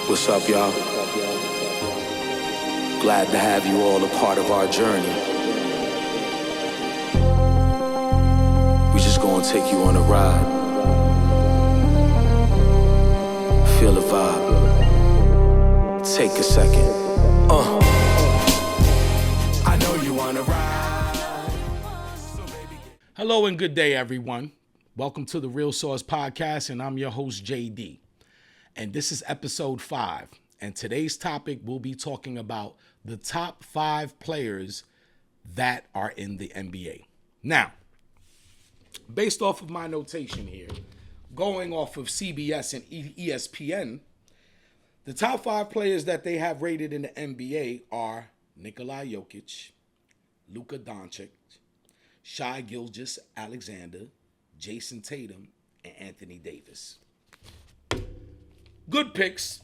What's up, y'all? Glad to have you all a part of our journey. We just gonna take you on a ride. Feel the vibe. Take a second. I know you wanna ride. Hello and good day, everyone. Welcome to the Real Source Podcast, and I'm your host, JD. And this is episode 5. And today's topic, we'll be talking about the top 5 players that are in the NBA. Now, based off of my notation here, going off of CBS and ESPN, the top 5 players that they have rated in the NBA are Nikola Jokic, Luka Doncic, Shai Gilgeous-Alexander, Jason Tatum, and Anthony Davis. Good picks,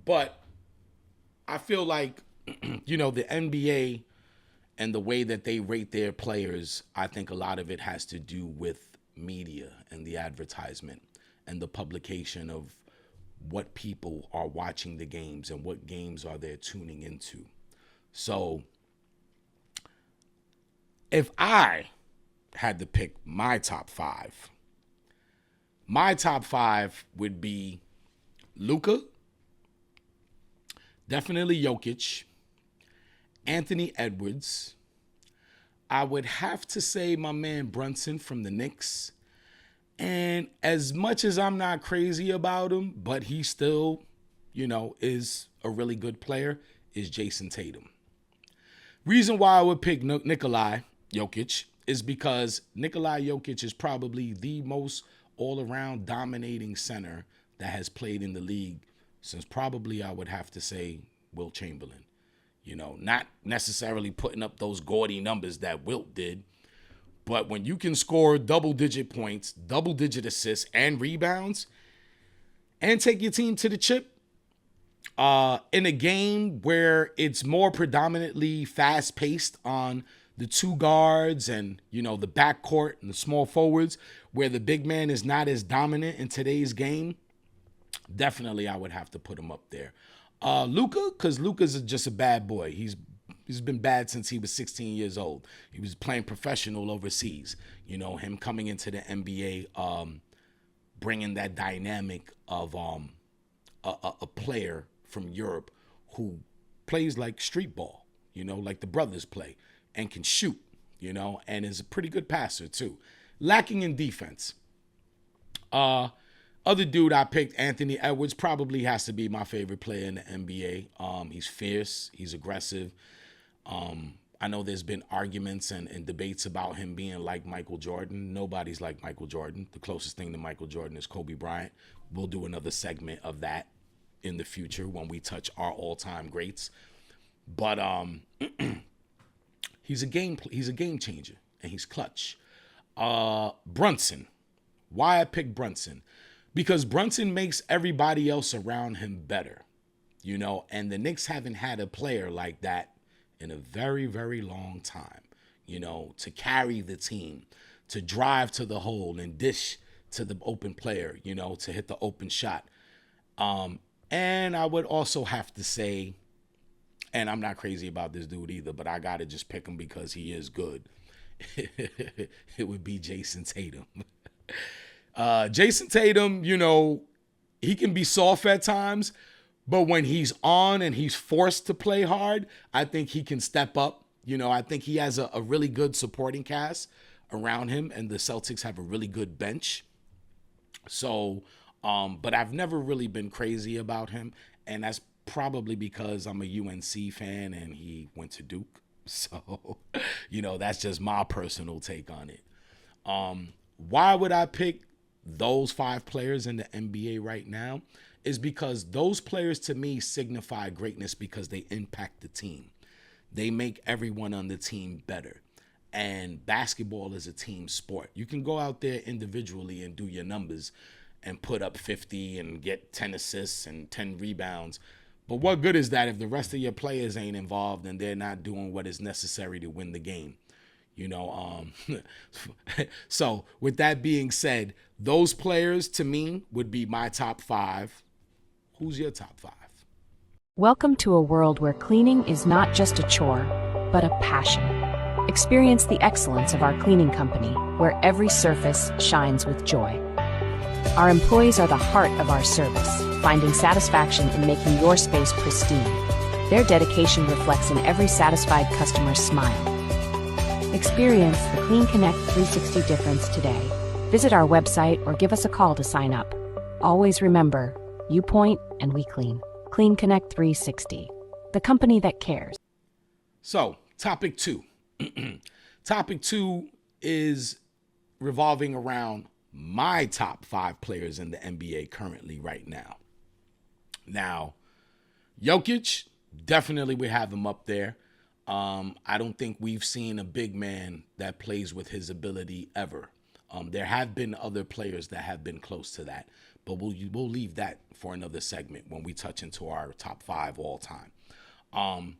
but I feel like, the NBA and the way that they rate their players, I think a lot of it has to do with media and the advertisement and the publication of what people are watching the games and what games are they tuning into. So if I had to pick my top 5 would be Luka, definitely Jokic, Anthony Edwards. I would have to say my man Brunson from the Knicks. And as much as I'm not crazy about him, but he still, is a really good player, is Jason Tatum. Reason why I would pick Nikola Jokic is because Nikola Jokic is probably the most all-around dominating center that has played in the league since probably I would have to say Wilt Chamberlain. Not necessarily putting up those gaudy numbers that Wilt did, but when you can score double-digit points, double-digit assists, and rebounds, and take your team to the chip, in a game where it's more predominantly fast-paced on the two guards and, the backcourt and the small forwards, where the big man is not as dominant in today's game, definitely I would have to put him up there. Luka, because Luka's just a bad boy. He's been bad since he was 16 years old. He was playing professional overseas. Him coming into the NBA, bringing that dynamic of a player from Europe who plays like street ball, like the brothers play, and can shoot, and is a pretty good passer too. Lacking in defense. Other dude I picked, Anthony Edwards, probably has to be my favorite player in the NBA. He's fierce. He's aggressive. I know there's been arguments and debates about him being like Michael Jordan. Nobody's like Michael Jordan. The closest thing to Michael Jordan is Kobe Bryant. We'll do another segment of that in the future when we touch our all-time greats. But he's a game changer, and he's clutch. Brunson. Why I picked Brunson? Because Brunson makes everybody else around him better, and the Knicks haven't had a player like that in a very, very long time, to carry the team, to drive to the hole and dish to the open player, to hit the open shot. And I would also have to say, and I'm not crazy about this dude either, but I got to just pick him because he is good. It would be Jason Tatum. Jason Tatum, he can be soft at times, but when he's on and he's forced to play hard, I think he can step up. I think he has a really good supporting cast around him, and the Celtics have a really good bench. So, but I've never really been crazy about him, and that's probably because I'm a UNC fan and he went to Duke. So, that's just my personal take on it. Why would I pick those 5 players in the NBA right now? Is because those players to me signify greatness because they impact the team. They make everyone on the team better. And basketball is a team sport. You can go out there individually and do your numbers and put up 50 and get 10 assists and 10 rebounds. But what good is that if the rest of your players ain't involved and they're not doing what is necessary to win the game? So with that being said, those players to me would be my top 5 Who's your top 5? Welcome to a world where cleaning is not just a chore, but a passion. Experience the excellence of our cleaning company, where every surface shines with joy. Our employees are the heart of our service, finding satisfaction in making your space pristine. Their dedication reflects in every satisfied customer's smile. Experience the Clean Connect 360 difference today. Visit our website or give us a call to sign up. Always remember, you point and we clean. Clean Connect 360, the company that cares. So, topic 2. Topic 2 is revolving around my top 5 players in the NBA currently right now. Now, Jokic, definitely we have him up there. I don't think we've seen a big man that plays with his ability ever. There have been other players that have been close to that, but we'll leave that for another segment when we touch into our top 5 all time.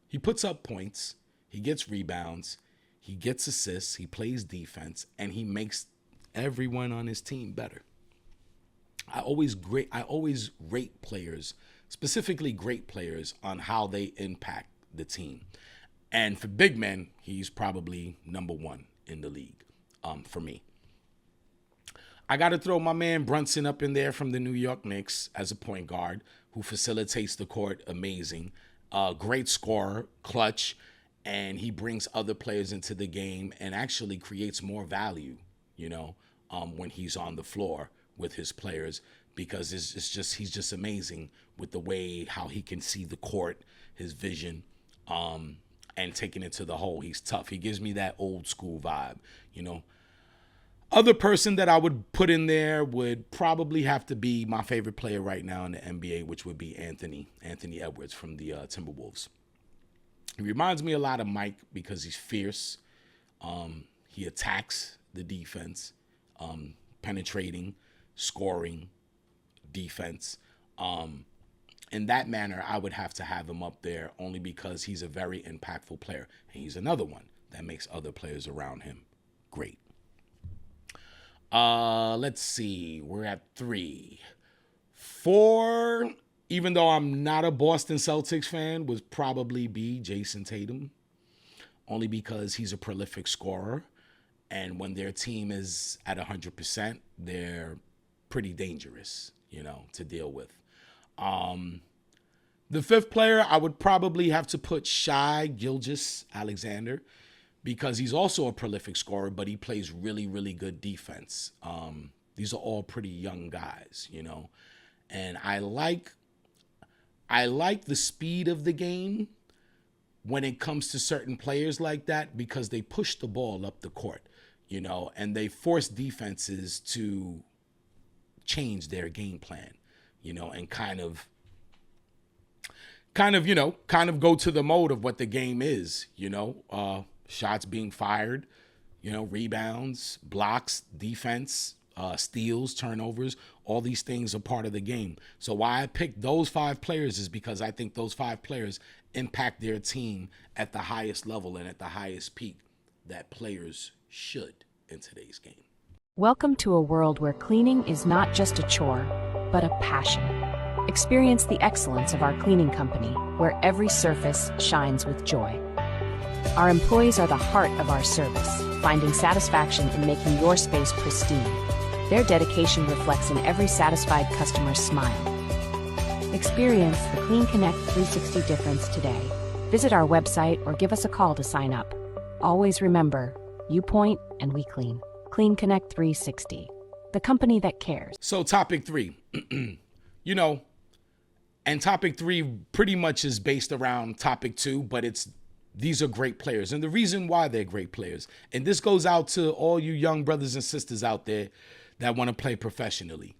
He puts up points, he gets rebounds, he gets assists, he plays defense, and he makes everyone on his team better. I always rate players, specifically great players, on how they impact the team. And for big men, he's probably number 1 in the league for me. I got to throw my man Brunson up in there from the New York Knicks as a point guard who facilitates the court amazing. Great scorer, clutch, and he brings other players into the game and actually creates more value, when he's on the floor with his players, because he's just amazing with the way how he can see the court, his vision, and taking it to the hole. He's tough. He gives me that old school vibe, Other person that I would put in there would probably have to be my favorite player right now in the NBA, which would be Anthony Edwards from the Timberwolves. He reminds me a lot of Mike because he's fierce. He attacks the defense, penetrating, scoring, defense. In that manner, I would have to have him up there only because he's a very impactful player. And he's another one that makes other players around him great. Let's see. We're at 3. 4, even though I'm not a Boston Celtics fan, would probably be Jason Tatum. Only because he's a prolific scorer. And when their team is at 100%, they're pretty dangerous, to deal with. The 5th player, I would probably have to put Shai Gilgeous-Alexander, because he's also a prolific scorer, but he plays really, really good defense. These are all pretty young guys, and I like the speed of the game when it comes to certain players like that, because they push the ball up the court, and they force defenses to change their game plan, and kind of go to the mode of what the game is, shots being fired, rebounds, blocks, defense, steals, turnovers, all these things are part of the game. So why I picked those 5 players is because I think those 5 players impact their team at the highest level and at the highest peak that players should in today's game. Welcome to a world where cleaning is not just a chore, but a passion. Experience the excellence of our cleaning company, where every surface shines with joy. Our employees are the heart of our service, finding satisfaction in making your space pristine. Their dedication reflects in every satisfied customer's smile. Experience the Clean Connect 360 difference today. Visit our website or give us a call to sign up. Always remember, you point and we clean. Clean Connect 360, the company that cares. So topic 3, and topic 3 pretty much is based around topic 2, but these are great players. And the reason why they're great players, and this goes out to all you young brothers and sisters out there that want to play professionally.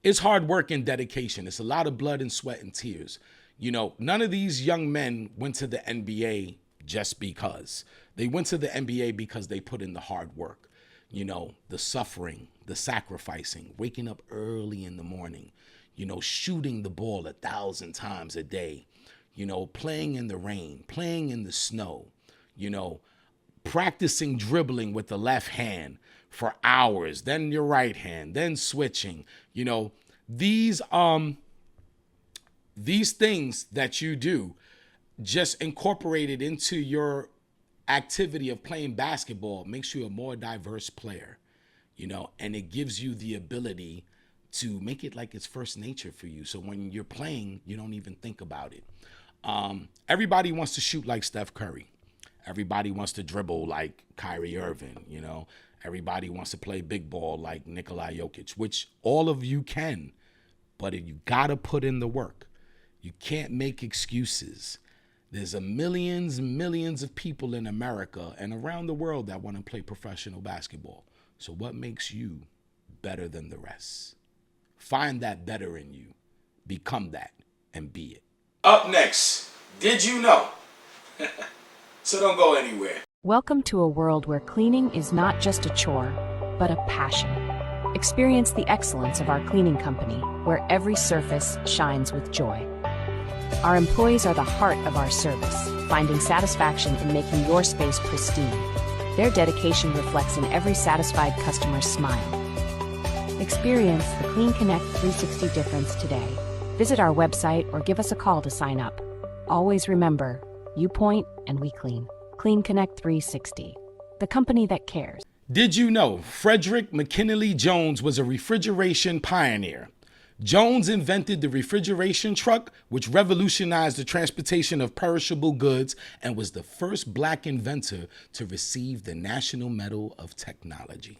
It's hard work and dedication. It's a lot of blood and sweat and tears. None of these young men went to the NBA just because. They went to the NBA because they put in the hard work. The suffering, the sacrificing, waking up early in the morning, shooting the ball 1,000 times a day, playing in the rain, playing in the snow, practicing dribbling with the left hand for hours, then your right hand, then switching, these things that you do, just incorporated into your activity of playing basketball, makes you a more diverse player, and it gives you the ability to make it like it's first nature for you. So when you're playing, you don't even think about it. Everybody wants to shoot like Steph Curry. Everybody wants to dribble like Kyrie Irving, Everybody wants to play big ball like Nikola Jokic, which all of you can, but you gotta put in the work. You can't make excuses. There's millions of people in America and around the world that want to play professional basketball. So what makes you better than the rest? Find that better in you. Become that and be it. Up next, did you know? So don't go anywhere. Welcome to a world where cleaning is not just a chore, but a passion. Experience the excellence of our cleaning company, where every surface shines with joy. Our employees are the heart of our service, finding satisfaction in making your space pristine. Their dedication reflects in every satisfied customer's smile. Experience the Clean Connect 360 difference today. Visit our website or give us a call to sign up. Always remember, you point and we clean. Clean Connect 360, the company that cares. Did you know Frederick McKinley Jones was a refrigeration pioneer? Jones invented the refrigeration truck, which revolutionized the transportation of perishable goods and was the first black inventor to receive the National Medal of Technology.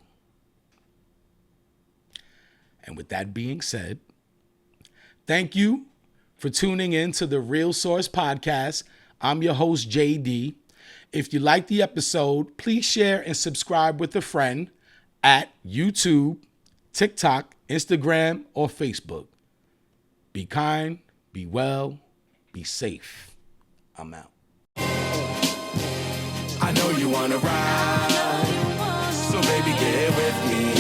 And with that being said, thank you for tuning in to the Real Source Podcast. I'm your host, JD. If you like the episode, please share and subscribe with a friend at YouTube, TikTok, Instagram, or Facebook. Be kind, be well, be safe. I'm out. I know you wanna ride, so baby, get with me.